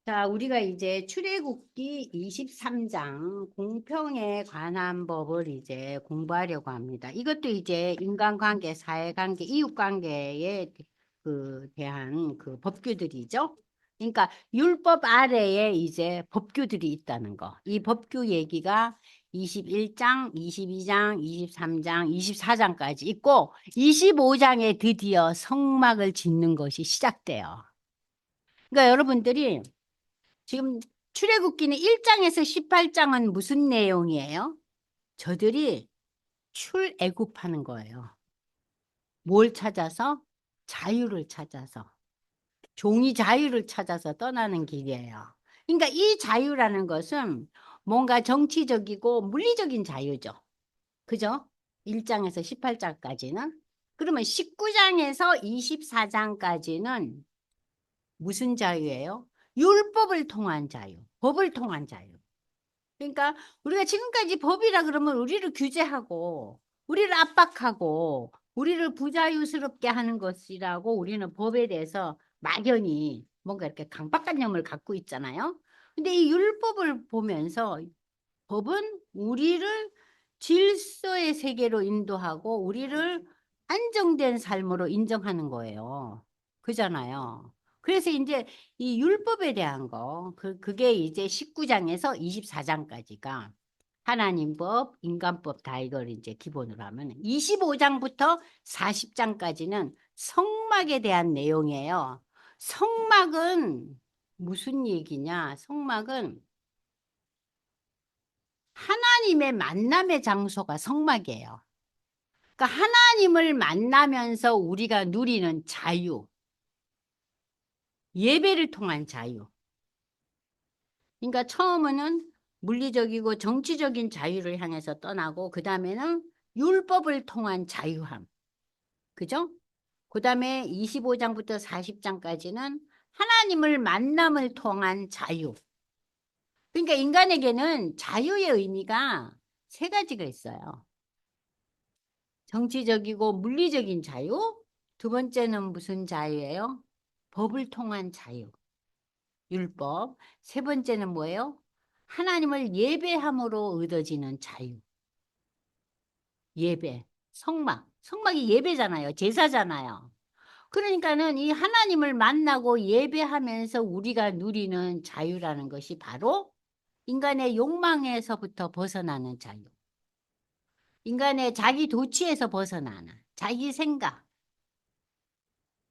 자, 우리가 이제 출애굽기 23장 공평에 관한 법을 이제 공부하려고 합니다. 이것도 이제 인간관계, 사회관계, 이웃관계에 대한 그 법규들이죠. 그러니까 율법 아래에 이제 법규들이 있다는 거. 이 법규 얘기가 21장, 22장, 23장, 24장까지 있고 25장에 드디어 성막을 짓는 것이 시작돼요. 그러니까 여러분들이 지금 출애굽기는 1장에서 18장은 무슨 내용이에요? 저들이 출애굽하는 거예요. 뭘 찾아서? 자유를 찾아서. 종이 자유를 찾아서 떠나는 길이에요. 그러니까 이 자유라는 것은 뭔가 정치적이고 물리적인 자유죠. 그죠? 1장에서 18장까지는. 그러면 19장에서 24장까지는 무슨 자유예요? 율법을 통한 자유, 법을 통한 자유. 그러니까 우리가 지금까지 법이라 그러면 우리를 규제하고 우리를 압박하고 우리를 부자유스럽게 하는 것이라고 우리는 법에 대해서 막연히 뭔가 이렇게 강박관념을 갖고 있잖아요. 근데 이 율법을 보면서 법은 우리를 질서의 세계로 인도하고 우리를 안정된 삶으로 인정하는 거예요. 그잖아요. 그래서 이제 이 율법에 대한 거, 그게 이제 19장에서 24장까지가 하나님 법, 인간법 다 이걸 이제 기본으로 하면 25장부터 40장까지는 성막에 대한 내용이에요. 성막은 무슨 얘기냐? 성막은 하나님의 만남의 장소가 성막이에요. 그러니까 하나님을 만나면서 우리가 누리는 자유, 예배를 통한 자유. 그러니까 처음에는 물리적이고 정치적인 자유를 향해서 떠나고 그 다음에는 율법을 통한 자유함. 그죠? 그 다음에 25장부터 40장까지는 하나님을 만남을 통한 자유. 그러니까 인간에게는 자유의 의미가 세 가지가 있어요. 정치적이고 물리적인 자유. 두 번째는 무슨 자유예요? 법을 통한 자유, 율법. 세 번째는 뭐예요? 하나님을 예배함으로 얻어지는 자유, 예배, 성막. 성막이 예배잖아요. 제사잖아요. 그러니까는 이 하나님을 만나고 예배하면서 우리가 누리는 자유라는 것이 바로 인간의 욕망에서부터 벗어나는 자유. 인간의 자기 도취에서 벗어나는 자기 생각.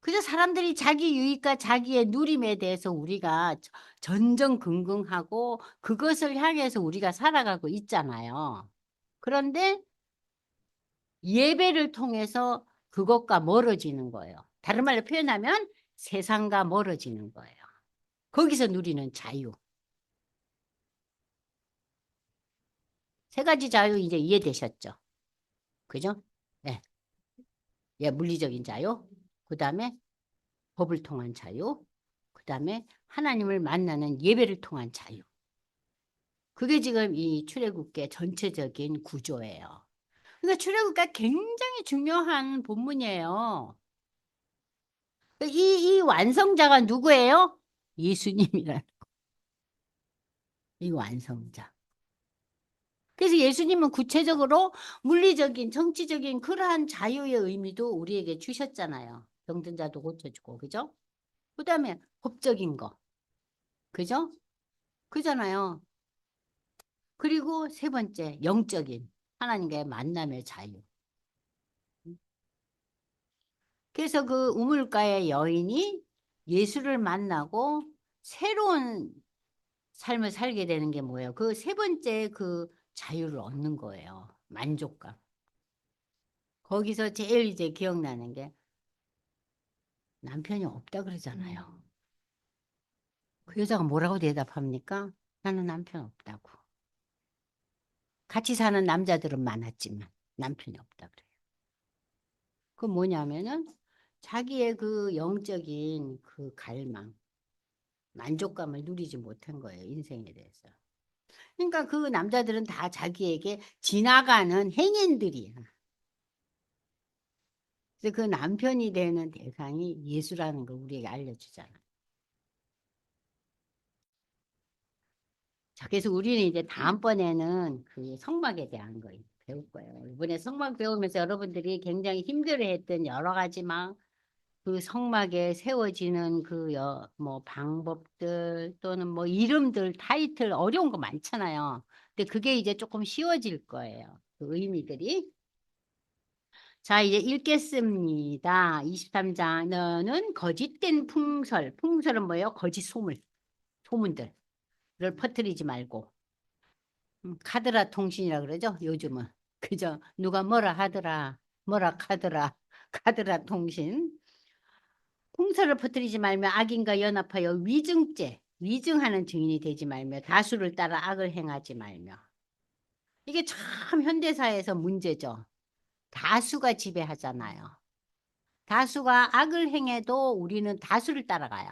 그저 사람들이 자기 유익과 자기의 누림에 대해서 우리가 전전긍긍하고 그것을 향해서 우리가 살아가고 있잖아요. 그런데 예배를 통해서 그것과 멀어지는 거예요. 다른 말로 표현하면 세상과 멀어지는 거예요. 거기서 누리는 자유. 세 가지 자유 이제 이해되셨죠? 그죠? 예. 예, 물리적인 자유. 그 다음에 법을 통한 자유. 그 다음에 하나님을 만나는 예배를 통한 자유. 그게 지금 이 출애굽기의 전체적인 구조예요. 그러니까 출애굽기가 굉장히 중요한 본문이에요. 이 완성자가 누구예요? 예수님이란 이 완성자. 그래서 예수님은 구체적으로 물리적인, 정치적인 그러한 자유의 의미도 우리에게 주셨잖아요. 병든 자도 고쳐주고, 그죠? 그 다음에 법적인 거, 그죠? 그잖아요. 그리고 세 번째, 영적인 하나님과의 만남의 자유. 그래서 그 우물가의 여인이 예수를 만나고 새로운 삶을 살게 되는 게 뭐예요? 그 세 번째 그 자유를 얻는 거예요. 만족감. 거기서 제일 이제 기억나는 게 남편이 없다 그러잖아요. 그 여자가 뭐라고 대답합니까? 나는 남편 없다고. 같이 사는 남자들은 많았지만 남편이 없다 그래요. 그 뭐냐면은 자기의 그 영적인 그 갈망, 만족감을 누리지 못한 거예요. 인생에 대해서. 그러니까 그 남자들은 다 자기에게 지나가는 행인들이야. 그래서 그 남편이 되는 대상이 예수라는 걸 우리에게 알려주잖아. 자, 그래서 우리는 이제 다음번에는 그 성막에 대한 거 배울 거예요. 이번에 성막 배우면서 여러분들이 굉장히 힘들어했던 여러 가지 막 그 성막에 세워지는 그 뭐 방법들 또는 뭐 이름들, 타이틀 어려운 거 많잖아요. 근데 그게 이제 조금 쉬워질 거예요. 그 의미들이. 자, 이제 읽겠습니다. 23장. 너는 거짓된 풍설. 풍설은 뭐예요? 거짓 소문. 소문들을 퍼뜨리지 말고. 카드라 통신이라 그러죠? 요즘은. 그죠? 누가 뭐라 하더라. 뭐라 카더라. 카드라 통신. 풍설을 퍼뜨리지 말며 악인과 연합하여 위증죄. 위증하는 증인이 되지 말며 다수를 따라 악을 행하지 말며. 이게 참 현대사회에서 문제죠. 다수가 지배하잖아요. 다수가 악을 행해도 우리는 다수를 따라가요.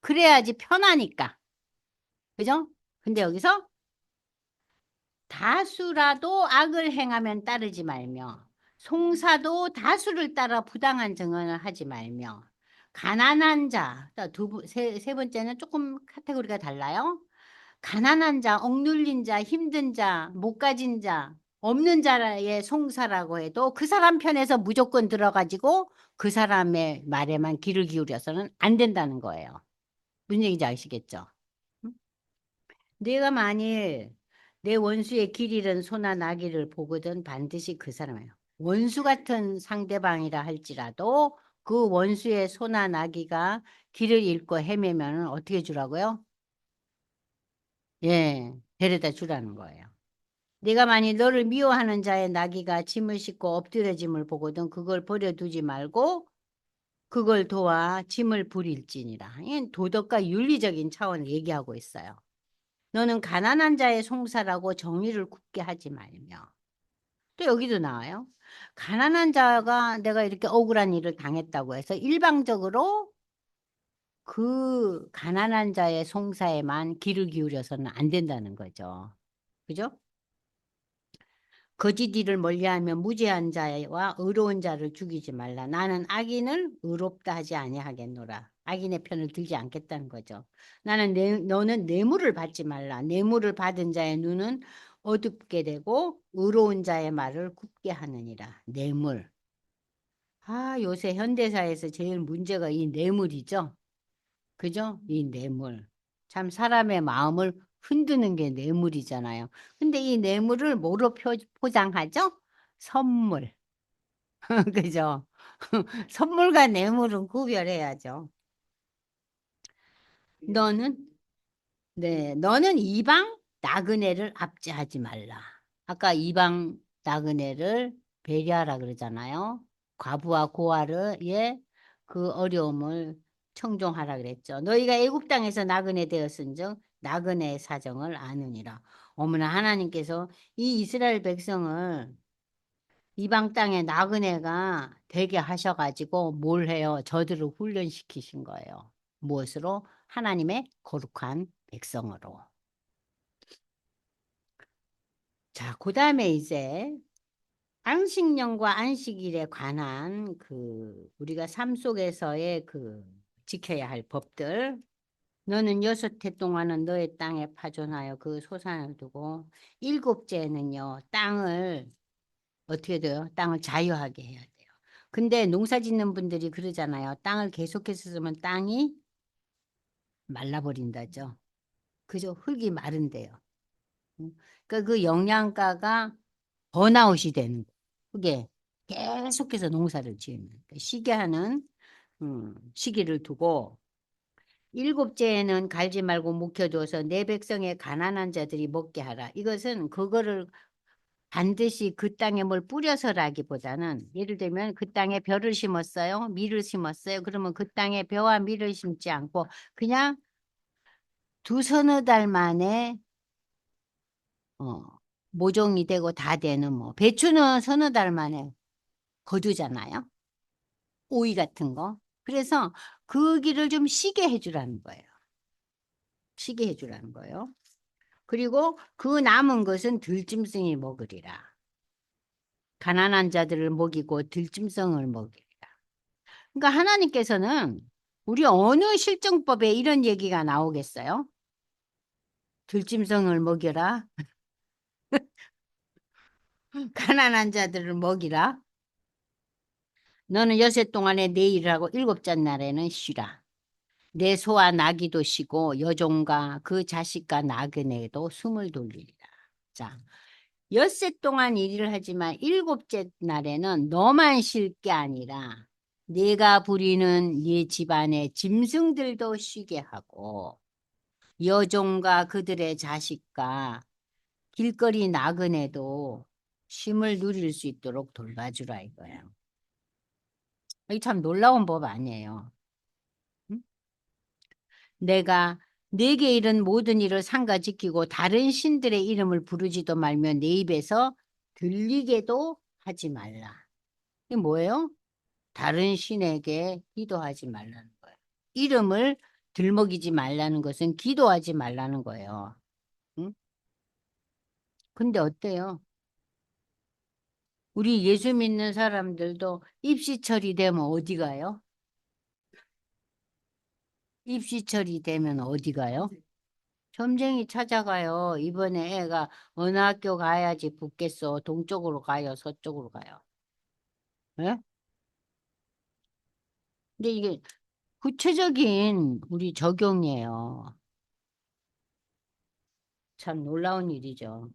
그래야지 편하니까. 그죠? 근데 여기서 다수라도 악을 행하면 따르지 말며 송사도 다수를 따라 부당한 증언을 하지 말며 가난한 자, 세 번째는 조금 카테고리가 달라요. 가난한 자, 억눌린 자, 힘든 자, 못 가진 자, 없는 자의 송사라고 해도 그 사람 편에서 무조건 들어가지고 그 사람의 말에만 귀를 기울여서는 안 된다는 거예요. 무슨 얘기인지 아시겠죠? 응? 내가 만일 내 원수의 길 잃은 소나 나귀를 보거든 반드시 그 사람이에요. 원수 같은 상대방이라 할지라도 그 원수의 소나 나귀가 길을 잃고 헤매면 어떻게 주라고요? 예, 데려다 주라는 거예요. 네가 만일 너를 미워하는 자의 나귀가 짐을 싣고 엎드려짐을 보거든 그걸 버려두지 말고 그걸 도와 짐을 부릴지니라. 이 도덕과 윤리적인 차원을 얘기하고 있어요. 너는 가난한 자의 송사라고 정의를 굽게 하지 말며. 또 여기도 나와요. 가난한 자가 내가 이렇게 억울한 일을 당했다고 해서 일방적으로 그 가난한 자의 송사에만 귀를 기울여서는 안 된다는 거죠. 그죠? 거짓 일을 멀리하며 무죄한 자와 의로운 자를 죽이지 말라. 나는 악인을 의롭다 하지 아니하겠노라. 악인의 편을 들지 않겠다는 거죠. 너는 뇌물을 받지 말라. 뇌물을 받은 자의 눈은 어둡게 되고 의로운 자의 말을 굽게 하느니라. 뇌물. 아, 요새 현대사에서 제일 문제가 이 뇌물이죠. 그죠? 이 뇌물. 참 사람의 마음을 흔드는 게 뇌물이잖아요. 근데 이 뇌물을 뭐로 포장하죠? 선물. 그죠? 선물과 뇌물은 구별해야죠. 너는, 네, 너는 이방 나그네를 압제하지 말라. 아까 이방 나그네를 배려하라 그러잖아요. 과부와 고아의 그 어려움을 청종하라 그랬죠. 너희가 애굽 땅에서 나그네 되었은즉 나그네의 사정을 아느니라. 어머나 하나님께서 이 이스라엘 백성을 이방 땅에 나그네가 되게 하셔가지고 뭘 해요? 저들을 훈련시키신 거예요. 무엇으로? 하나님의 거룩한 백성으로. 자, 그 다음에 이제 안식년과 안식일에 관한 그 우리가 삶 속에서의 그 지켜야 할 법들. 너는 6해 동안은 너의 땅에 파존하여 그 소산을 두고 일곱째는요 땅을 어떻게 돼요? 땅을 자유하게 해야 돼요. 근데 농사 짓는 분들이 그러잖아요. 땅을 계속해서 쓰면 땅이 말라버린다죠. 그죠? 흙이 마른데요. 그러니까 그 영양가가 번아웃이 되는 거예요. 그게 계속해서 농사를 지으면 쉬게 하는 시기를 두고 일곱째에는 갈지 말고 묵혀두어서 내 백성의 가난한 자들이 먹게 하라. 이것은 그거를 반드시 그 땅에 뭘 뿌려서라기보다는 예를 들면 그 땅에 벼를 심었어요. 밀을 심었어요. 그러면 그 땅에 벼와 밀을 심지 않고 그냥 두 서너 달 만에 어, 모종이 되고 다 되는 뭐 배추는 서너 달 만에 거두잖아요. 오이 같은 거. 그래서 그 길을 좀 쉬게 해주라는 거예요. 쉬게 해주라는 거예요. 그리고 그 남은 것은 들짐승이 먹으리라. 가난한 자들을 먹이고 들짐승을 먹이리라. 그러니까 하나님께서는 우리 어느 실정법에 이런 얘기가 나오겠어요? 들짐승을 먹여라. 가난한 자들을 먹이라. 너는 여섯 동안에 내 일을 하고 일곱째 날에는 쉬라. 내 소와 나귀도 쉬고 여종과 그 자식과 나그네도 숨을 돌리리라. 자, 엿새 동안 일을 하지만 일곱째 날에는 너만 쉴 게 아니라 네가 부리는 네 집안의 짐승들도 쉬게 하고 여종과 그들의 자식과 길거리 나그네도 쉼을 누릴 수 있도록 돌봐주라 이거야. 이게 참 놀라운 법 아니에요. 응? 내가 내게 이른 모든 일을 삼가 지키고 다른 신들의 이름을 부르지도 말며 내 입에서 들리게도 하지 말라. 이게 뭐예요? 다른 신에게 기도하지 말라는 거예요. 이름을 들먹이지 말라는 것은 기도하지 말라는 거예요. 응? 근데 어때요? 우리 예수 믿는 사람들도 입시철이 되면 어디 가요? 입시철이 되면 어디 가요? 점쟁이 찾아가요. 이번에 애가 어느 학교 가야지 붙겠어. 동쪽으로 가요? 서쪽으로 가요? 예? 근데 이게 구체적인 우리 적용이에요. 참 놀라운 일이죠.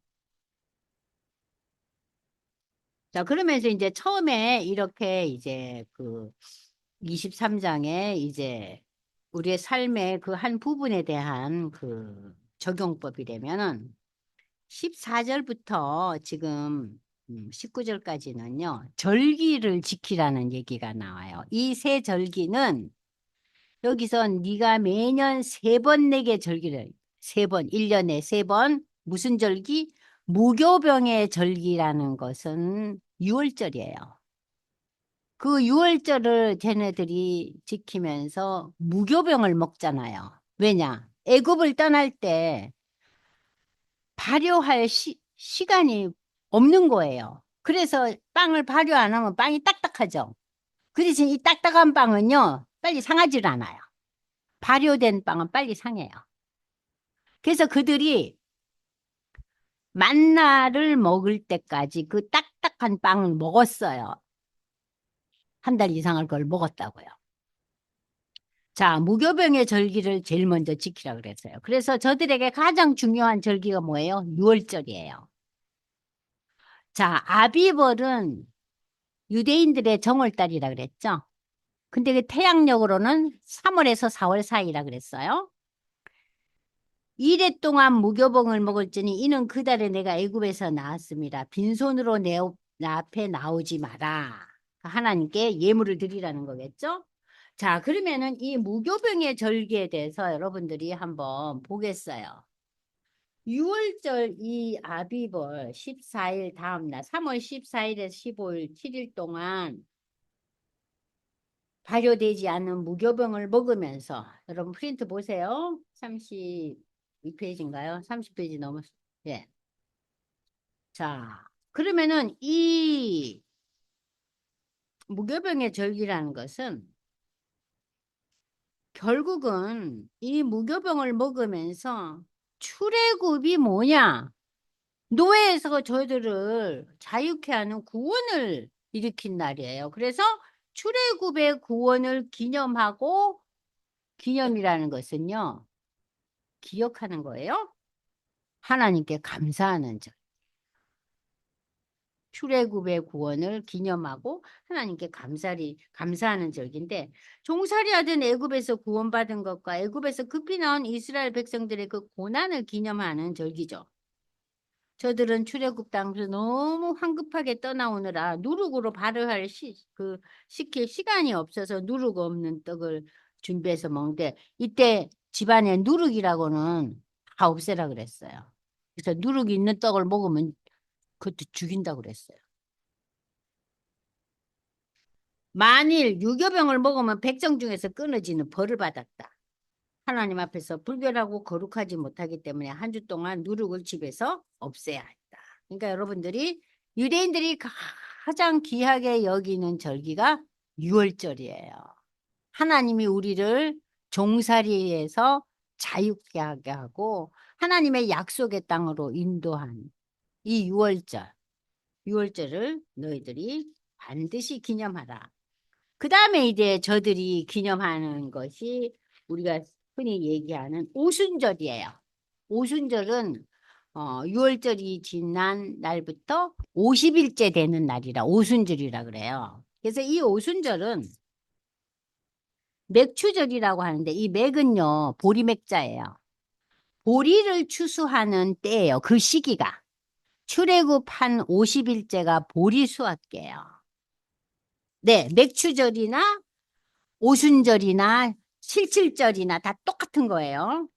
자, 그러면서 이제 처음에 이렇게 이제 그 23장에 이제 우리의 삶의 그 한 부분에 대한 그 적용법이라면은 14절부터 지금 19절까지는요, 절기를 지키라는 얘기가 나와요. 이 세 절기는 여기서 네가 매년 세 번 내게 절기를, 세 번, 1년에 세 번, 무슨 절기? 무교병의 절기라는 것은 6월절이에요. 그 6월절을 쟤네들이 지키면서 무교병을 먹잖아요. 왜냐? 애굽을 떠날 때 발효할 시간이 없는 거예요. 그래서 빵을 발효 안 하면 빵이 딱딱하죠. 그 대신 이 딱딱한 빵은요, 빨리 상하질 않아요. 발효된 빵은 빨리 상해요. 그래서 그들이 만나를 먹을 때까지 그 딱딱한 빵을 먹었어요. 한 달 이상을 그걸 먹었다고요. 자, 무교병의 절기를 제일 먼저 지키라 그랬어요. 그래서 저들에게 가장 중요한 절기가 뭐예요? 6월절이에요. 자, 아비벌은 유대인들의 정월달이라 그랬죠. 근데 그 태양력으로는 3월에서 4월 사이라 그랬어요. 이래 동안 무교병을 먹을지니 이는 그 달에 내가 애굽에서 나왔습니다. 빈손으로 내 앞에 나오지 마라. 하나님께 예물을 드리라는 거겠죠. 자, 그러면은 이 무교병의 절기에 대해서 여러분들이 한번 보겠어요. 6월절 이 아비벌 14일 다음 날 3월 14일에서 15일 7일 동안 발효되지 않은 무교병을 먹으면서 여러분 프린트 보세요. 32페이지인가요? 30페이지 넘었. 예. 자, 그러면은 이 무교병의 절기라는 것은 결국은 이 무교병을 먹으면서 출애굽이 뭐냐? 노예에서 저희들을 자유케 하는 구원을 일으킨 날이에요. 그래서 출애굽의 구원을 기념하고 기념이라는 것은요. 기억하는 거예요. 하나님께 감사하는 절. 출애굽의 구원을 기념하고 하나님께 감사하는 절기인데 종살이하던 애굽에서 구원받은 것과 애굽에서 급히 나온 이스라엘 백성들의 그 고난을 기념하는 절기죠. 저들은 출애굽 당시 너무 황급하게 떠나오느라 누룩으로 발효할 시킬 시간이 없어서 누룩 없는 떡을 준비해서 먹는데 이때 집안에 누룩이라고는 다 없애라 그랬어요. 그래서 누룩이 있는 떡을 먹으면 그것도 죽인다고 그랬어요. 만일 유교병을 먹으면 백성 중에서 끊어지는 벌을 받았다. 하나님 앞에서 불결하고 거룩하지 못하기 때문에 한 주 동안 누룩을 집에서 없애야 했다. 그러니까 여러분들이 유대인들이 가장 귀하게 여기는 절기가 6월절이에요. 하나님이 우리를 종살이에서 자유케 하게 하고 하나님의 약속의 땅으로 인도한 이 유월절을 너희들이 반드시 기념하라. 그 다음에 이제 저들이 기념하는 것이 우리가 흔히 얘기하는 오순절이에요. 오순절은 6월절이 지난 날부터 50일째 되는 날이라 오순절이라 그래요. 그래서 이 오순절은 맥추절이라고 하는데 이 맥은요 보리맥자예요. 보리를 추수하는 때예요. 그 시기가. 출애굽 한 50일째가 보리 수확기예요. 네, 맥추절이나 오순절이나 칠칠절이나 다 똑같은 거예요.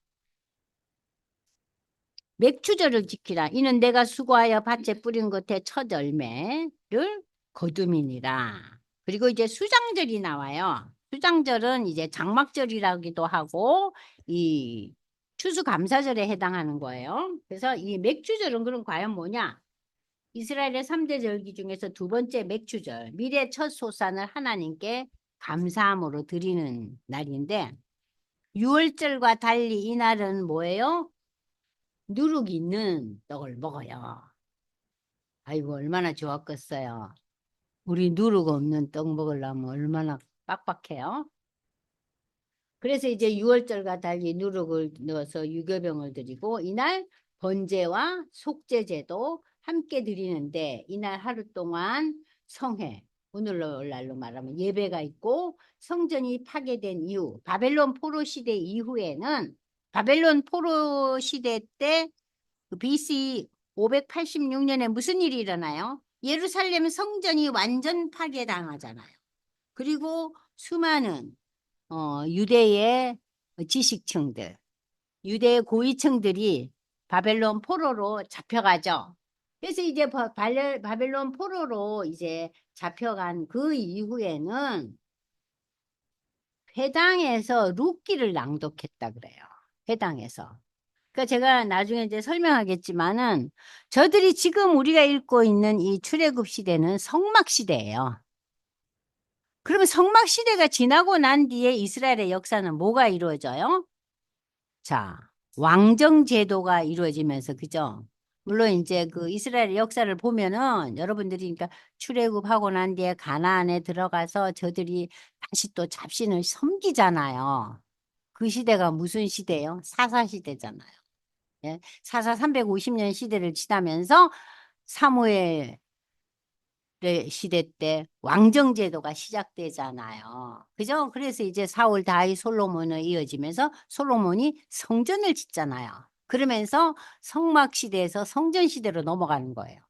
맥추절을 지키라. 이는 내가 수고하여 밭에 뿌린 것의 첫 열매를 거두미니라. 그리고 이제 수장절이 나와요. 수장절은 이제 장막절이라기도 하고 이 추수감사절에 해당하는 거예요. 그래서 이 맥추절은 그럼 과연 뭐냐? 이스라엘의 3대 절기 중에서 두 번째 맥추절, 미래 첫 소산을 하나님께 감사함으로 드리는 날인데 6월절과 달리 이날은 뭐예요? 누룩 있는 떡을 먹어요. 아이고 얼마나 좋았겠어요. 우리 누룩 없는 떡 먹으려면 얼마나 빡빡해요. 그래서 이제 6월절과 달리 누룩을 넣어서 유교병을 드리고 이날 번제와 속죄제도 함께 드리는데 이날 하루 동안 성회, 오늘날로 말하면 예배가 있고 성전이 파괴된 이후 바벨론 포로 시대 이후에는 바벨론 포로 시대 때 BC 586년에 무슨 일이 일어나요? 예루살렘 성전이 완전 파괴당하잖아요. 그리고 수많은 유대의 지식층들, 유대의 고위층들이 바벨론 포로로 잡혀가죠. 그래서 이제 바벨론 포로로 이제 잡혀간 그 이후에는 회당에서 룻기를 낭독했다 그래요. 회당에서. 그러니까 제가 나중에 이제 설명하겠지만은 저들이 지금 우리가 읽고 있는 이 출애굽 시대는 성막 시대예요. 그러면 성막 시대가 지나고 난 뒤에 이스라엘의 역사는 뭐가 이루어져요? 자, 왕정 제도가 이루어지면서 그죠? 물론 이제 그 이스라엘의 역사를 보면은 여러분들이 그러니까 출애굽하고 난 뒤에 가나안에 들어가서 저들이 다시 또 잡신을 섬기잖아요. 그 시대가 무슨 시대예요? 사사 시대잖아요. 예? 사사 350년 시대를 지나면서 사무엘 시대 때 왕정 제도가 시작되잖아요. 그죠? 그래서 이제 사울, 다윗, 솔로몬을 이어지면서 솔로몬이 성전을 짓잖아요. 그러면서 성막 시대에서 성전 시대로 넘어가는 거예요.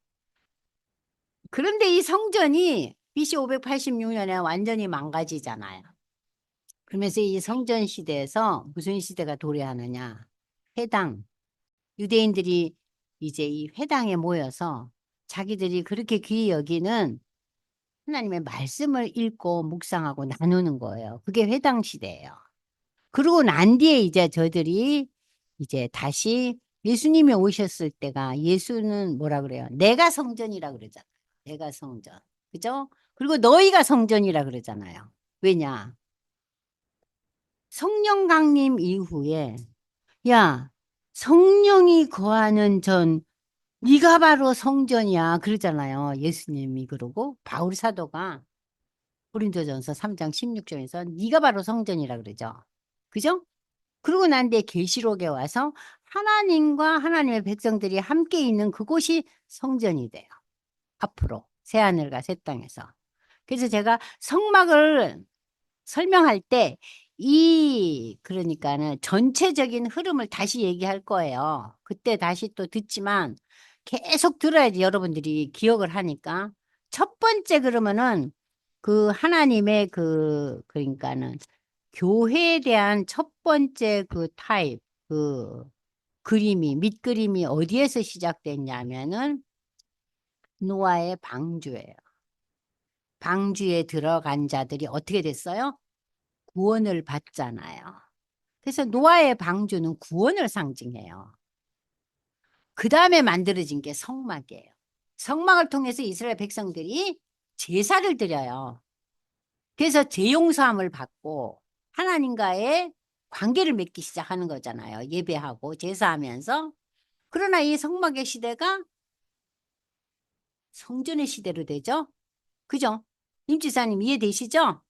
그런데 이 성전이 BC 586년에 완전히 망가지잖아요. 그러면서 이 성전 시대에서 무슨 시대가 도래하느냐? 회당. 유대인들이 이제 이 회당에 모여서 자기들이 그렇게 귀히 여기는 하나님의 말씀을 읽고 묵상하고 나누는 거예요. 그게 회당 시대예요. 그러고 난 뒤에 이제 저들이 이제 다시 예수님이 오셨을 때가 예수는 뭐라 그래요? 내가 성전이라 그러잖아요. 내가 성전. 그죠? 그리고 너희가 성전이라 그러잖아요. 왜냐? 성령 강림 이후에 야, 성령이 거하는 전 네가 바로 성전이야 그러잖아요. 예수님이 그러고 바울 사도가 고린도전서 3장 16절에서 네가 바로 성전이라 그러죠. 그죠? 그러고 난 뒤에 계시록에 와서 하나님과 하나님의 백성들이 함께 있는 그곳이 성전이 돼요. 앞으로 새하늘과 새 땅에서. 그래서 제가 성막을 설명할 때 그러니까는 전체적인 흐름을 다시 얘기할 거예요. 그때 다시 또 듣지만 계속 들어야지 여러분들이 기억을 하니까. 첫 번째 그러면은 그 하나님의 그러니까는 교회에 대한 첫 번째 그 타입, 그 밑그림이 어디에서 시작됐냐면은 노아의 방주예요. 방주에 들어간 자들이 어떻게 됐어요? 구원을 받잖아요. 그래서 노아의 방주는 구원을 상징해요. 그 다음에 만들어진 게 성막이에요. 성막을 통해서 이스라엘 백성들이 제사를 드려요. 그래서 제용서함을 받고 하나님과의 관계를 맺기 시작하는 거잖아요. 예배하고 제사하면서. 그러나 이 성막의 시대가 성전의 시대로 되죠. 그죠? 임지사님 이해되시죠?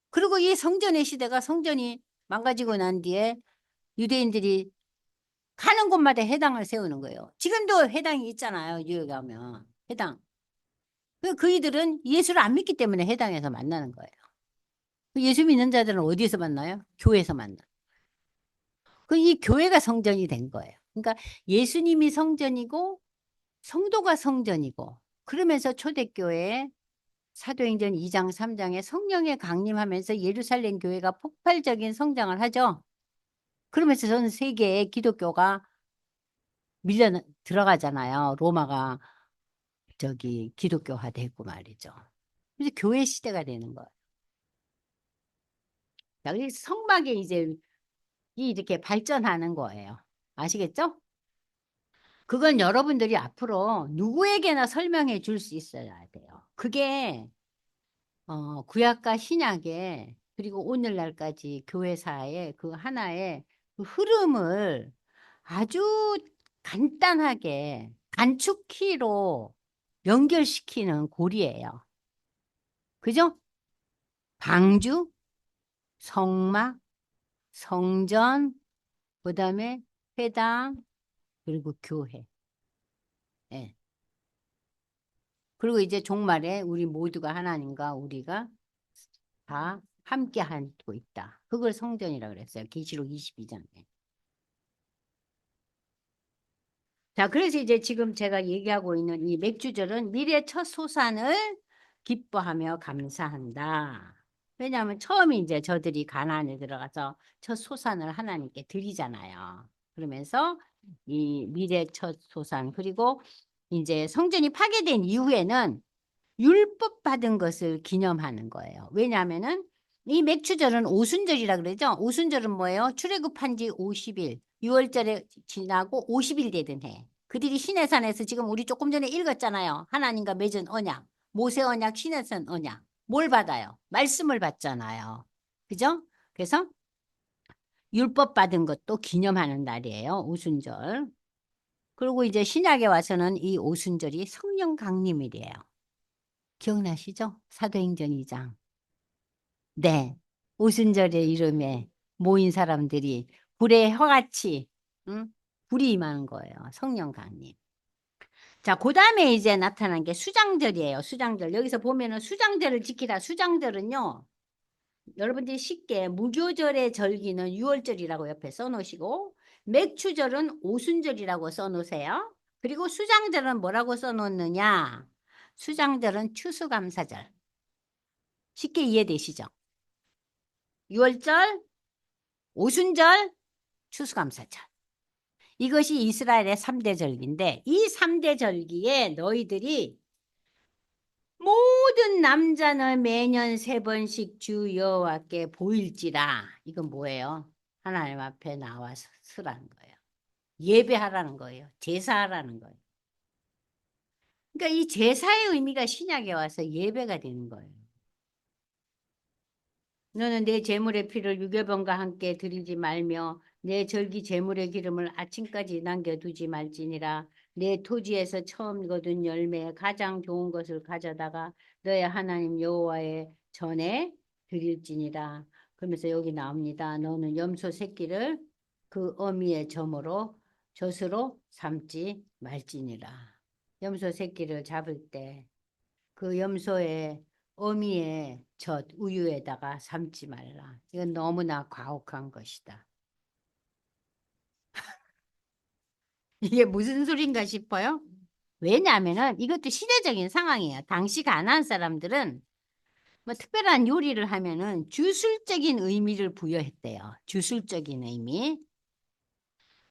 그리고 이 성전의 시대가 성전이 망가지고 난 뒤에 유대인들이 가는 곳마다 회당을 세우는 거예요. 지금도 회당이 있잖아요. 뉴욕에 가면. 회당. 그 이들은 예수를 안 믿기 때문에 회당에서 만나는 거예요. 예수 믿는 자들은 어디에서 만나요? 교회에서 만나. 이 교회가 성전이 된 거예요. 그러니까 예수님이 성전이고 성도가 성전이고 그러면서 초대교회에 사도행전 2장 3장에 성령의 강림하면서 예루살렘 교회가 폭발적인 성장을 하죠. 그러면서 전 세계에 기독교가 밀려 들어가잖아요. 로마가 기독교화되고 말이죠. 그래서 교회 시대가 되는 거예요. 그래서 성막에 이제 이렇게 발전하는 거예요. 아시겠죠? 그건 여러분들이 앞으로 누구에게나 설명해 줄 수 있어야 돼요. 그게 구약과 신약에 그리고 오늘날까지 교회사의 그 하나의 그 흐름을 아주 간단하게 단축키로 연결시키는 고리예요. 그죠? 방주, 성막, 성전, 그다음에 회당, 그리고 교회. 예. 그리고 이제 종말에 우리 모두가 하나님과 우리가 다 함께 하고 있다. 그걸 성전이라고 그랬어요. 계시록 22장에. 자, 그래서 이제 지금 제가 얘기하고 있는 이 맥주절은 미래 첫 소산을 기뻐하며 감사한다. 왜냐하면 처음에 이제 저들이 가나안에 들어가서 첫 소산을 하나님께 드리잖아요. 그러면서 이 미래 첫 소산 그리고 이제 성전이 파괴된 이후에는 율법 받은 것을 기념하는 거예요. 왜냐하면은 이 맥추절은 오순절이라 그러죠. 오순절은 뭐예요? 출애굽한 지 50일, 6월절에 지나고 50일 되던 해. 그들이 시내산에서 지금 우리 조금 전에 읽었잖아요. 하나님과 맺은 언약, 모세 언약, 시내산 언약. 뭘 받아요? 말씀을 받잖아요. 그죠? 그래서 율법 받은 것도 기념하는 날이에요. 오순절. 그리고 이제 신약에 와서는 이 오순절이 성령 강림일이에요. 기억나시죠? 사도행전 2장. 네. 오순절의 이름에 모인 사람들이 불의 혀같이 응? 불이 임하는 거예요. 성령 강림. 자, 그 다음에 이제 나타난 게 수장절이에요. 수장절. 여기서 보면은 수장절을 지키라. 수장절은요. 여러분들이 쉽게 무교절의 절기는 6월절이라고 옆에 써놓으시고 맥추절은 오순절이라고 써놓으세요. 그리고 수장절은 뭐라고 써놓느냐? 수장절은 추수감사절. 쉽게 이해되시죠? 6월절, 오순절, 추수감사절. 이것이 이스라엘의 3대 절기인데 이 3대 절기에 너희들이 모든 남자는 매년 3번씩 주 여호와께 보일지라. 이건 뭐예요? 하나님 앞에 나와서 쓰라는 거예요. 예배하라는 거예요. 제사하라는 거예요. 그러니까 이 제사의 의미가 신약에 와서 예배가 되는 거예요. 너는 내 제물의 피를 유교병과 함께 드리지 말며 내 절기 제물의 기름을 아침까지 남겨두지 말지니라. 내 토지에서 처음 거둔 열매 가장 좋은 것을 가져다가 너의 하나님 여호와의 전에 드릴지니라. 그러면서 여기 나옵니다. 너는 염소 새끼를 그 어미의 점으로 젖으로 삼지 말지니라. 염소 새끼를 잡을 때 그 염소의 어미의 젖 우유에다가 삶지 말라. 이건 너무나 과혹한 것이다. 이게 무슨 소린가 싶어요? 왜냐하면은 이것도 시대적인 상황이에요. 당시 가나안 사람들은 뭐 특별한 요리를 하면은 주술적인 의미를 부여했대요. 주술적인 의미.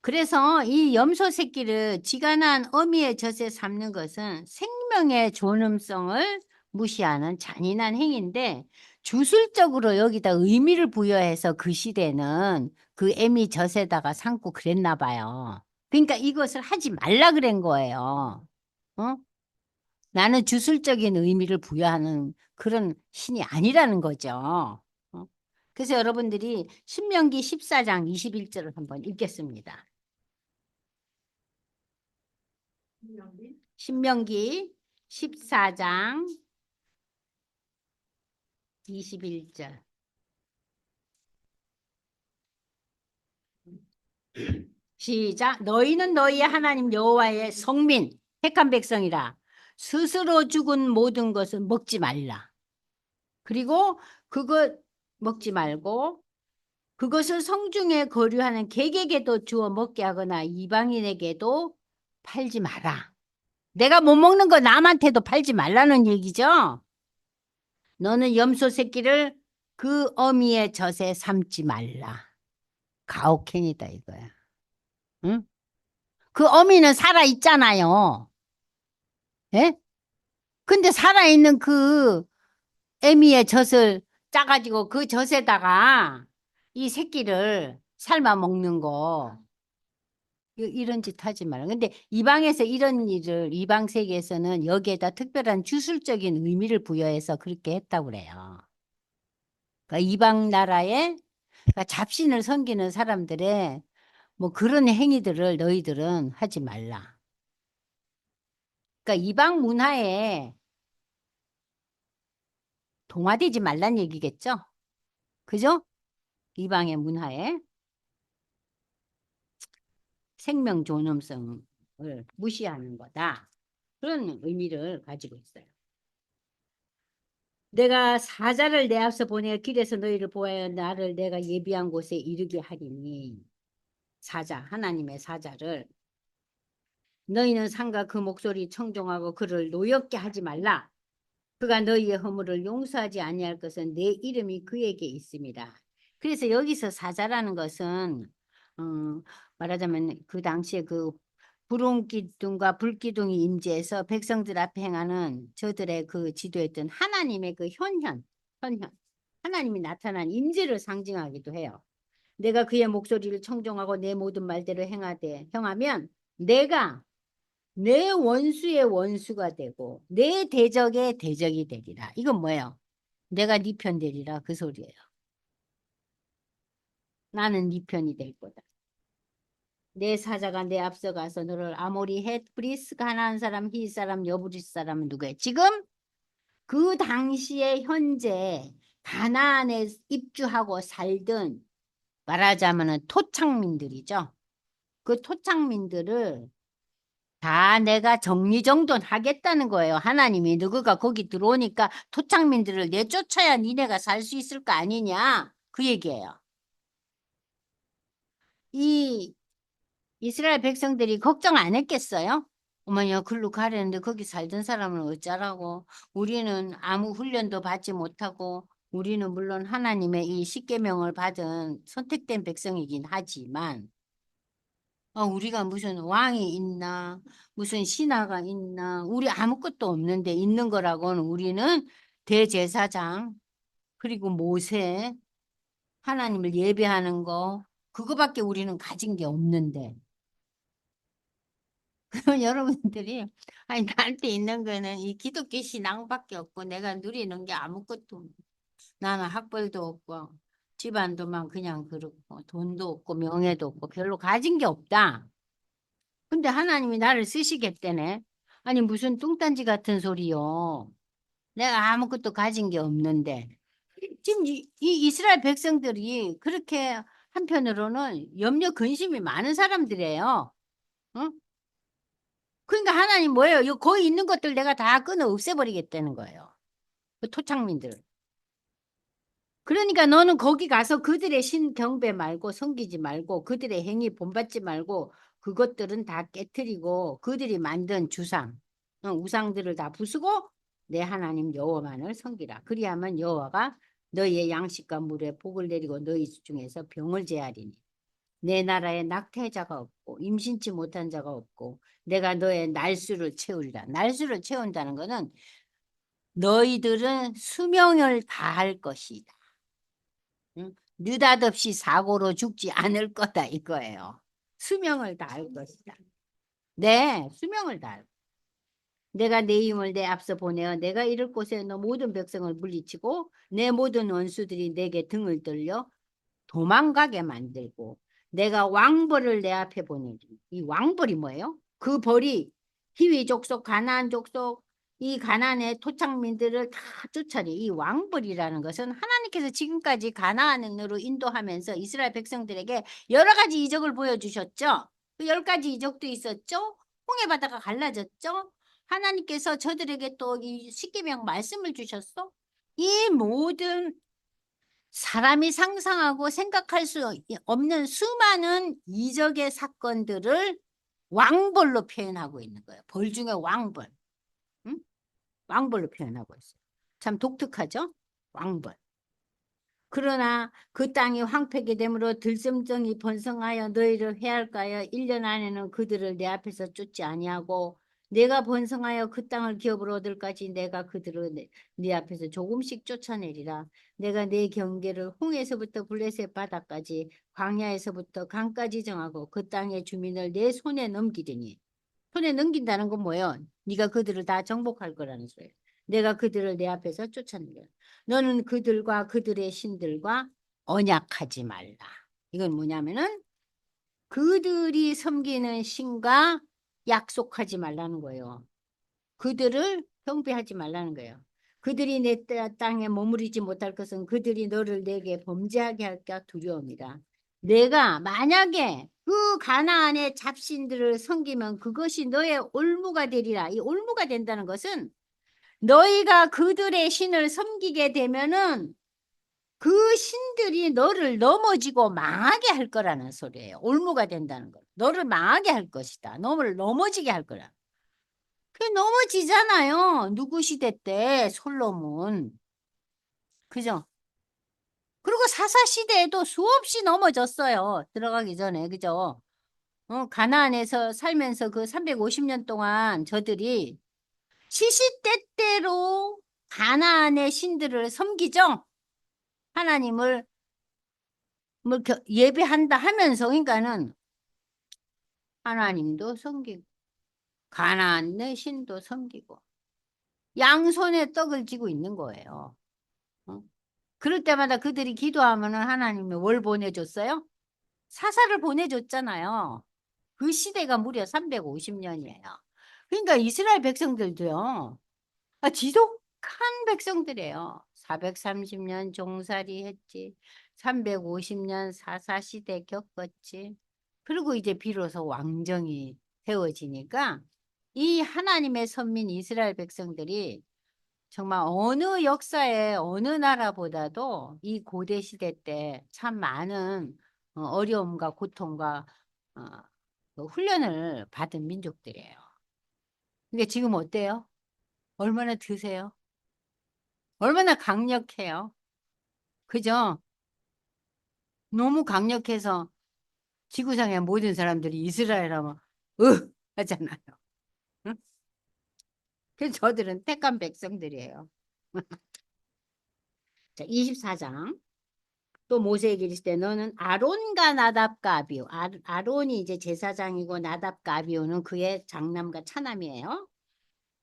그래서 이 염소 새끼를 지가 난 어미의 젖에 삶는 것은 생명의 존엄성을 무시하는 잔인한 행위인데 주술적으로 여기다 의미를 부여해서 그 시대는 그 애미 젖에다가 삶고 그랬나 봐요. 그러니까 이것을 하지 말라 그런 거예요. 어? 나는 주술적인 의미를 부여하는 그런 신이 아니라는 거죠. 어? 그래서 여러분들이 신명기 14장 21절을 한번 읽겠습니다. 신명기 14장 21절. 시작. 너희는 너희의 하나님 여호와의 성민 택한 백성이라. 스스로 죽은 모든 것을 먹지 말라. 그리고 그것 먹지 말고 그것을 성중에 거류하는 객에게도 주어 먹게 하거나 이방인에게도 팔지 마라. 내가 못 먹는 거 남한테도 팔지 말라는 얘기죠. 너는 염소 새끼를 그 어미의 젖에 삼지 말라. 가혹행위다 이거야. 응? 그 어미는 살아 있잖아요. 예? 근데 살아 있는 그 애미의 젖을 짜가지고 그 젖에다가 이 새끼를 삶아 먹는 거. 이런 짓 하지 말라. 근데 이방에서 이런 일을 이방 세계에서는 여기에다 특별한 주술적인 의미를 부여해서 그렇게 했다고 그래요. 그러니까 이방 나라에 그러니까 잡신을 섬기는 사람들의 뭐 그런 행위들을 너희들은 하지 말라. 그러니까 이방 문화에 동화되지 말란 얘기겠죠? 그죠? 이방의 문화에 생명 존엄성을 무시하는 거다. 그런 의미를 가지고 있어요. 내가 사자를 내 앞서 보내 길에서 너희를 보아야 나를 내가 예비한 곳에 이르게 하리니 사자 하나님의 사자를 너희는 상과 그 목소리 청종하고 그를 노엽게 하지 말라. 그가 너희의 허물을 용서하지 아니할 것은 내 이름이 그에게 있습니다. 그래서 여기서 사자라는 것은 어, 말하자면 그 당시에 그 불온기둥과 불기둥이 임재해서 백성들 앞에 행하는 저들의 그 지도했던 하나님의 그 현현 하나님이 나타난 임재를 상징하기도 해요. 내가 그의 목소리를 청종하고 내 모든 말대로 행하면 내가 내 원수의 원수가 되고 내 대적의 대적이 되리라. 이건 뭐예요? 내가 네 편 되리라 그 소리예요. 나는 네 편이 될 거다. 내 사자가 내 앞서 가서 너를 아모리, 헷, 브리스, 가나안 사람, 히 사람, 여부리스 사람은 누구예요? 지금 그 당시에 현재 가나안에 입주하고 살던 말하자면은 토착민들이죠. 그 토착민들을 다 내가 정리정돈하겠다는 거예요. 하나님이 누구가 거기 들어오니까 토착민들을 내쫓아야 니네가 살 수 있을 거 아니냐. 그 얘기예요. 이 이스라엘 백성들이 걱정 안 했겠어요? 어머니야, 글로 가려는데 거기 살던 사람은 어쩌라고. 우리는 아무 훈련도 받지 못하고 우리는 물론 하나님의 이 십계명을 받은 선택된 백성이긴 하지만 우리가 무슨 왕이 있나, 무슨 신하가 있나, 우리 아무것도 없는데 있는 거라고는 우리는 대제사장, 그리고 모세, 하나님을 예배하는 거, 그거밖에 우리는 가진 게 없는데. 그러면 여러분들이, 아니, 나한테 있는 거는 이 기독교 신앙밖에 없고 내가 누리는 게 아무것도 없고, 나는 학벌도 없고, 집안도만 그냥 그렇고, 돈도 없고, 명예도 없고, 별로 가진 게 없다. 근데 하나님이 나를 쓰시겠다네. 아니 무슨 뚱딴지 같은 소리요. 내가 아무것도 가진 게 없는데. 지금 이 이스라엘 백성들이 그렇게 한편으로는 염려 근심이 많은 사람들이에요. 응? 그러니까 하나님 뭐예요? 거기 있는 것들 내가 다 끊어 없애버리겠다는 거예요. 그 토착민들. 그러니까 너는 거기 가서 그들의 신 경배 말고 섬기지 말고 그들의 행위 본받지 말고 그것들은 다 깨트리고 그들이 만든 주상, 우상들을 다 부수고 내 하나님 여호와만을 섬기라. 그리하면 여호와가 너희의 양식과 물에 복을 내리고 너희 중에서 병을 제하리니 내 나라에 낙태자가 없고 임신치 못한 자가 없고 내가 너의 날수를 채우리라. 날수를 채운다는 것은 너희들은 수명을 다할 것이다. 응? 느닷없이 사고로 죽지 않을 거다 이거예요. 수명을 다할 것이다. 네, 수명을 다할. 내가 내 힘을 내 앞서 보내어 내가 이를 곳에 너 모든 백성을 물리치고 내 모든 원수들이 내게 등을 돌려 도망가게 만들고 내가 왕벌을 내 앞에 보내리. 이 왕벌이 뭐예요? 그 벌이 히위 족속, 가나안 족속, 이 가나안의 토착민들을 다 쫓아내. 이 왕벌이라는 것은 하나님께서 지금까지 가나안으로 인도하면서 이스라엘 백성들에게 여러 가지 이적을 보여주셨죠. 그 10가지 이적도 있었죠. 홍해 바다가 갈라졌죠. 하나님께서 저들에게 또 이 십계명 말씀을 주셨어. 이 모든 사람이 상상하고 생각할 수 없는 수많은 이적의 사건들을 왕벌로 표현하고 있는 거예요. 벌 중에 왕벌. 응? 왕벌로 표현하고 있어요. 참 독특하죠? 왕벌. 그러나 그 땅이 황폐게 되므로 들섬성이 번성하여 너희를 해할까여 1년 안에는 그들을 내 앞에서 쫓지 아니하고 내가 번성하여 그 땅을 기업으로 얻을까지 내가 그들을 네 앞에서 조금씩 쫓아내리라. 내가 내 경계를 홍해에서부터 블레셋 바다까지 광야에서부터 강까지 정하고 그 땅의 주민을 내 손에 넘기리니. 손에 넘긴다는 건 뭐예요? 네가 그들을 다 정복할 거라는 소리예요. 내가 그들을 내 앞에서 쫓아내려. 너는 그들과 그들의 신들과 언약하지 말라. 이건 뭐냐면은 그들이 섬기는 신과 약속하지 말라는 거예요. 그들을 경배하지 말라는 거예요. 그들이 내 땅에 머무르지 못할 것은 그들이 너를 내게 범죄하게 할까 두려움이다. 내가 만약에 그 가나안의 잡신들을 섬기면 그것이 너의 올무가 되리라. 이 올무가 된다는 것은 너희가 그들의 신을 섬기게 되면은 그 신들이 너를 넘어지고 망하게 할 거라는 소리예요. 올무가 된다는 거. 너를 망하게 할 것이다. 너를 넘어지게 할 거라. 그게 넘어지잖아요. 누구 시대 때 솔로몬. 그죠? 그리고 사사 시대에도 수없이 넘어졌어요. 들어가기 전에. 그죠? 가나안에서 살면서 그 350년 동안 저들이 시시때때로 가나안의 신들을 섬기죠. 하나님을 뭐 예배한다 하면서 그러니까는 하나님도 섬기고 가나안의 신도 섬기고 양손에 떡을 쥐고 있는 거예요. 어? 그럴 때마다 그들이 기도하면은 하나님이 뭘 보내줬어요? 사사를 보내줬잖아요. 그 시대가 무려 350년이에요. 그러니까 이스라엘 백성들도요. 지독한 백성들이에요. 430년 종살이 했지. 350년 사사시대 겪었지. 그리고 이제 비로소 왕정이 세워지니까 이 하나님의 선민 이스라엘 백성들이 정말 어느 역사의 어느 나라보다도 이 고대 시대 때 참 많은 어려움과 고통과 어, 그 훈련을 받은 민족들이에요. 근데 지금 어때요? 얼마나 드세요? 얼마나 강력해요? 그죠? 너무 강력해서 지구상의 모든 사람들이 이스라엘 하면 하잖아요. 응? 그래서 저들은 택한 백성들이에요. 자, 24장. 또 모세에게 이르시되 너는 아론과 나답과 아비오. 아론이 이제 제사장이고 나답과 아비오는 그의 장남과 차남이에요.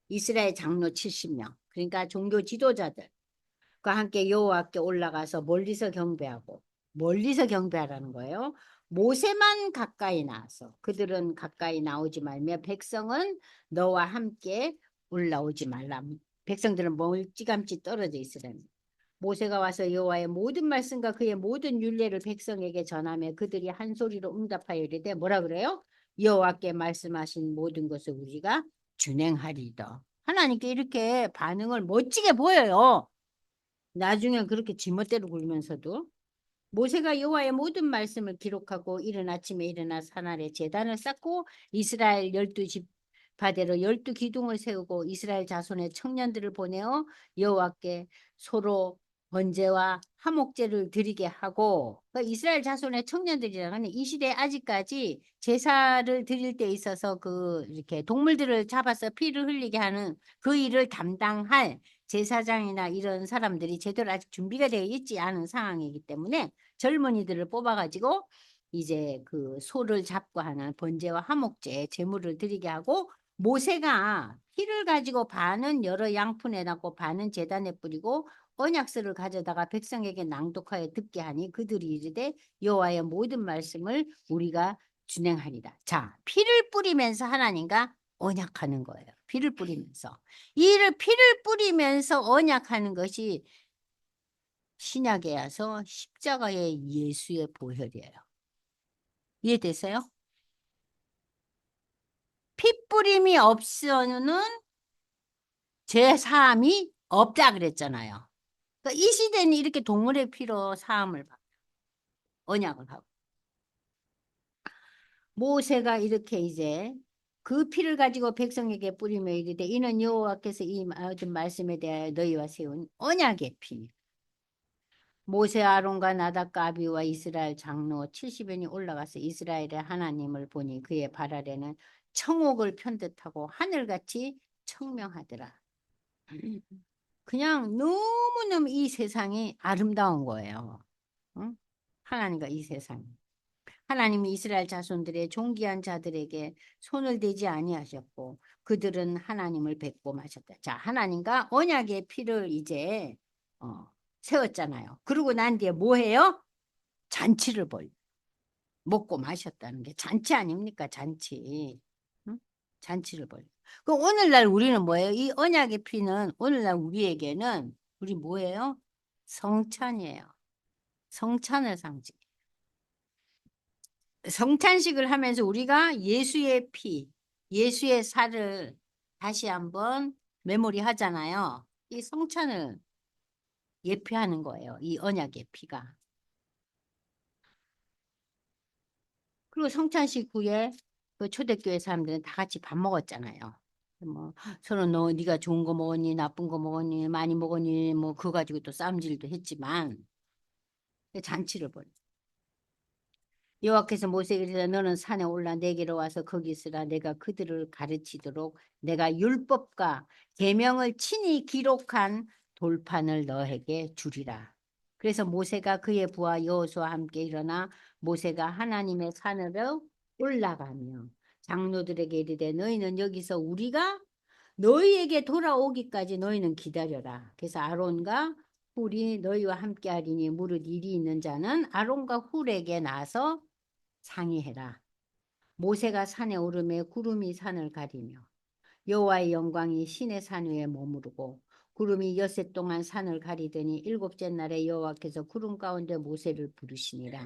이스라엘 장로 70명. 그러니까 종교 지도자들. 과 함께 여호와께 올라가서 멀리서 경배하라는 거예요. 모세만 가까이 나와서 그들은 가까이 나오지 말며 백성은 너와 함께 올라오지 말라. 백성들은 멀찌감치 떨어져 있으라는. 모세가 와서 여호와의 모든 말씀과 그의 모든 율례를 백성에게 전하며 그들이 한 소리로 응답하여 이르되 뭐라 그래요? 여호와께 말씀하신 모든 것을 우리가 준행하리이다. 하나님께 이렇게 반응을 멋지게 보여요. 나중에 그렇게 지멋대로 굴면서도 모세가 여호와의 모든 말씀을 기록하고 이른 아침에 일어나 산 아래 제단을 쌓고 이스라엘 12지파대로 12기둥을 세우고 이스라엘 자손의 청년들을 보내어 여호와께 서로 번제와 화목제를 드리게 하고 그러니까 이스라엘 자손의 청년들이라는 이 시대에 아직까지 제사를 드릴 때 있어서 그 이렇게 동물들을 잡아서 피를 흘리게 하는 그 일을 담당할 제사장이나 이런 사람들이 제대로 아직 준비가 되어 있지 않은 상황이기 때문에 젊은이들을 뽑아가지고 이제 그 소를 잡고 하는 번제와 화목제 제물을 드리게 하고 모세가 피를 가지고 반은 여러 양푼에 넣고 반은 제단에 뿌리고 언약서를 가져다가 백성에게 낭독하여 듣게 하니 그들이 이르되 여호와의 모든 말씀을 우리가 준행하리라. 자, 피를 뿌리면서 하나님과 언약하는 거예요. 피를 뿌리면서. 이를 피를 뿌리면서 언약하는 것이 신약에 와서 십자가의 예수의 보혈이에요. 이해되세요? 피 뿌림이 없어는 죄 사함이 없다 그랬잖아요. 그러니까 이 시대는 이렇게 동물의 피로 사함을 받고 언약을 하고 모세가 이렇게 이제 그 피를 가지고 백성에게 뿌리며 이르되 이는 여호와께서 이 모든 말씀에 대하여 너희와 세운 언약의 피니 모세 아론과 나답과 아비와 이스라엘 장로 70인이 올라가서 이스라엘의 하나님을 보니 그의 발 아래는 청옥을 편듯하고 하늘같이 청명하더라. 그냥 너무너무 이 세상이 아름다운 거예요. 응? 하나님과 이 세상이. 하나님이 이스라엘 자손들의 존귀한 자들에게 손을 대지 아니하셨고 그들은 하나님을 뵙고 마셨다. 자, 하나님과 언약의 피를 이제 세웠잖아요. 그러고 난 뒤에 뭐 해요? 잔치를 벌. 먹고 마셨다는 게 잔치 아닙니까? 잔치. 응? 잔치를 벌. 그럼 오늘날 우리는 뭐예요? 이 언약의 피는 오늘날 우리에게는 우리 뭐예요? 성찬이에요. 성찬을 상징. 성찬식을 하면서 우리가 예수의 피, 예수의 살을 다시 한번 메모리 하잖아요. 이 성찬을 예표하는 거예요. 이 언약의 피가. 그리고 성찬식 후에 그 초대교회 사람들은 다 같이 밥 먹었잖아요. 뭐 서로 너 네가 좋은 거 먹었니, 나쁜 거 먹었니, 많이 먹었니, 뭐 그거 가지고 또 싸움질도 했지만 잔치를 벌. 여호와께서 모세에게 이르시되 너는 산에 올라 내게로 와서 거기 있으라. 내가 그들을 가르치도록 내가 율법과 계명을 친히 기록한 돌판을 너에게 주리라. 그래서 모세가 그의 부하 여호수아와 함께 일어나 모세가 하나님의 산으로 올라가며 장로들에게 이르되 너희는 여기서 우리가 너희에게 돌아오기까지 너희는 기다려라. 그래서 아론과 훌이 너희와 함께 하리니 무릇 일이 있는 자는 아론과 훌에게 나서 상의해라. 모세가 산에 오르매 구름이 산을 가리며 여호와의 영광이 신의 산 위에 머무르고 구름이 엿새 동안 산을 가리더니 일곱째 날에 여호와께서 구름 가운데 모세를 부르시니라.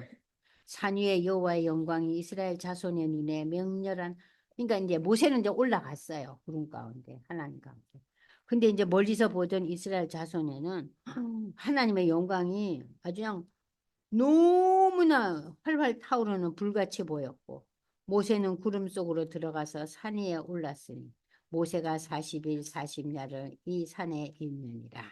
산 위에 여호와의 영광이 이스라엘 자손의 눈에 맹렬한 그러니까 이제 모세는 이제 올라갔어요. 구름 가운데 하나님 가운데. 근데 이제 멀리서 보던 이스라엘 자손에는 하나님의 영광이 아주 그냥 너무나 활활 타오르는 불같이 보였고 모세는 구름 속으로 들어가서 산 위에 올랐으니 모세가 40일 40야를 이 산에 있느니라.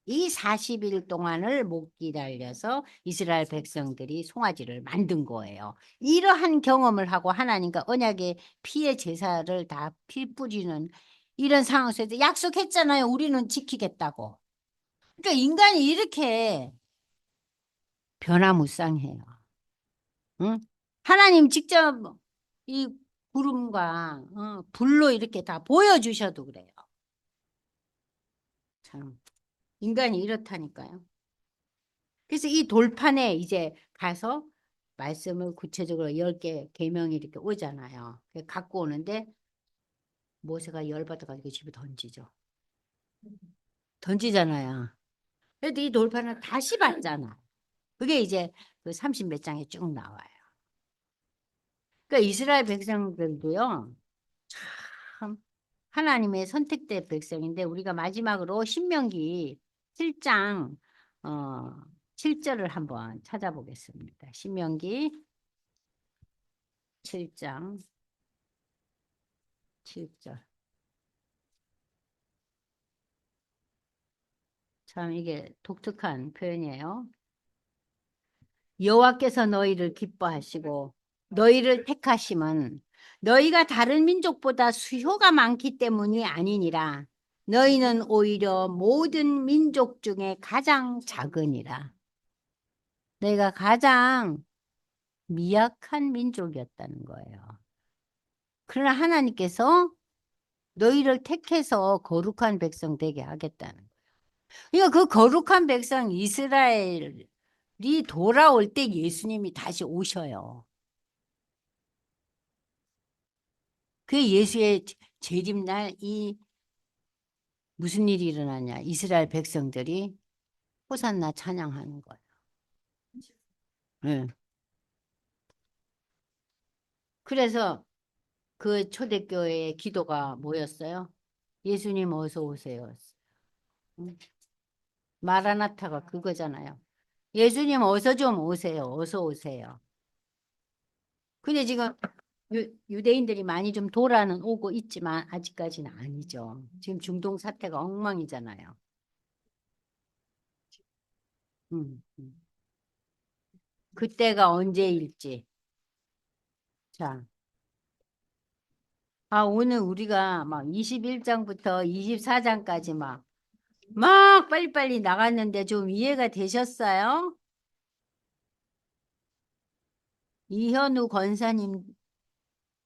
이 40일 동안을 못 기다려서 이스라엘 백성들이 송아지를 만든 거예요. 이러한 경험을 하고 하나님과 언약의 피의 제사를 다 피 뿌리는 이런 상황에서 약속했잖아요. 우리는 지키겠다고. 그러니까 인간이 이렇게 변화무쌍해요. 응? 하나님 직접 이 구름과 불로 이렇게 다 보여주셔도 그래요. 참 인간이 이렇다니까요. 그래서 이 돌판에 이제 가서 말씀을 구체적으로 10개 계명이 이렇게 오잖아요. 갖고 오는데 모세가 열받아가지고 집에 던지죠. 던지잖아요. 그래도 이 돌판을 다시 받잖아. 그게 이제 그 30 몇 장에 쭉 나와요. 그러니까 이스라엘 백성들도요. 참 하나님의 선택된 백성인데 우리가 마지막으로 신명기 7장 7절을 한번 찾아보겠습니다. 신명기 7장 7절. 참 이게 독특한 표현이에요. 여호와께서 너희를 기뻐하시고 너희를 택하심은 너희가 다른 민족보다 수효가 많기 때문이 아니니라. 너희는 오히려 모든 민족 중에 가장 작으니라. 너희가 가장 미약한 민족이었다는 거예요. 그러나 하나님께서 너희를 택해서 거룩한 백성 되게 하겠다는 거예요. 그러니까 그 거룩한 백성 이스라엘이 돌아올 때 예수님이 다시 오셔요. 그 예수의 재림날 이 무슨 일이 일어나냐. 이스라엘 백성들이 호산나 찬양하는 거예요. 예. 그래서 그 초대교회의 기도가 뭐였어요? 예수님 어서 오세요. 응? 마라나타가 그거잖아요. 예수님 어서 좀 오세요. 어서 오세요. 근데 지금 유대인들이 많이 좀 돌아는 오고 있지만 아직까지는 아니죠. 지금 중동 사태가 엉망이잖아요. 음, 음. 그때가 언제일지. 자, 오늘 우리가 막 21장부터 24장까지 막 빨리빨리 나갔는데 좀 이해가 되셨어요? 이현우 권사님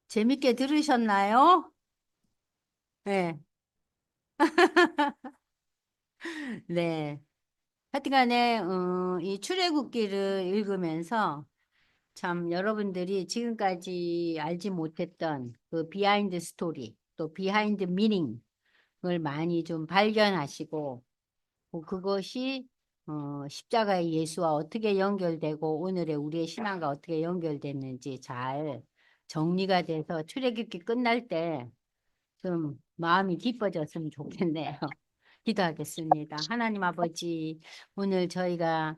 재밌게 들으셨나요? 네. 네. 하여튼간에 이 출애굽기를 읽으면서 참 여러분들이 지금까지 알지 못했던 그 비하인드 스토리 또 비하인드 미닝을 많이 좀 발견하시고 그것이 십자가의 예수와 어떻게 연결되고 오늘의 우리의 신앙과 어떻게 연결됐는지 잘 정리가 돼서 출애굽기 끝날 때 좀 마음이 기뻐졌으면 좋겠네요. 기도하겠습니다. 하나님 아버지, 오늘 저희가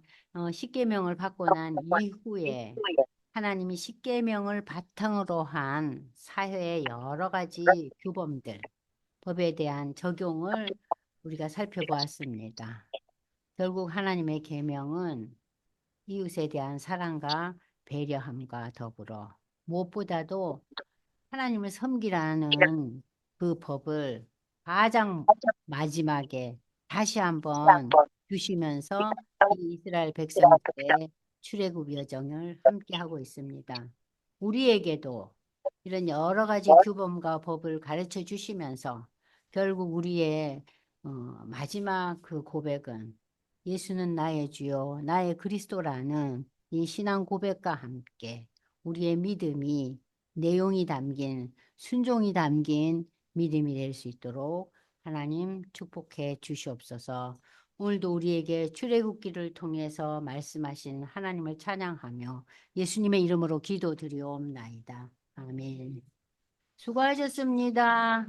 십계명을 받고 난 이후에 하나님이 십계명을 바탕으로 한 사회의 여러 가지 규범들, 법에 대한 적용을 우리가 살펴보았습니다. 결국 하나님의 계명은 이웃에 대한 사랑과 배려함과 더불어 무엇보다도 하나님을 섬기라는 그 법을 가장 마지막에 다시 한번 주시면서 이 이스라엘 백성들의 출애굽 여정을 함께 하고 있습니다. 우리에게도 이런 여러 가지 규범과 법을 가르쳐 주시면서 결국 우리의 마지막 그 고백은 예수는 나의 주요, 나의 그리스도라는 이 신앙 고백과 함께 우리의 믿음이 내용이 담긴 순종이 담긴 믿음이 될 수 있도록 하나님 축복해 주시옵소서. 오늘도 우리에게 출애굽기를 통해서 말씀하신 하나님을 찬양하며 예수님의 이름으로 기도드리옵나이다. 아멘. 수고하셨습니다.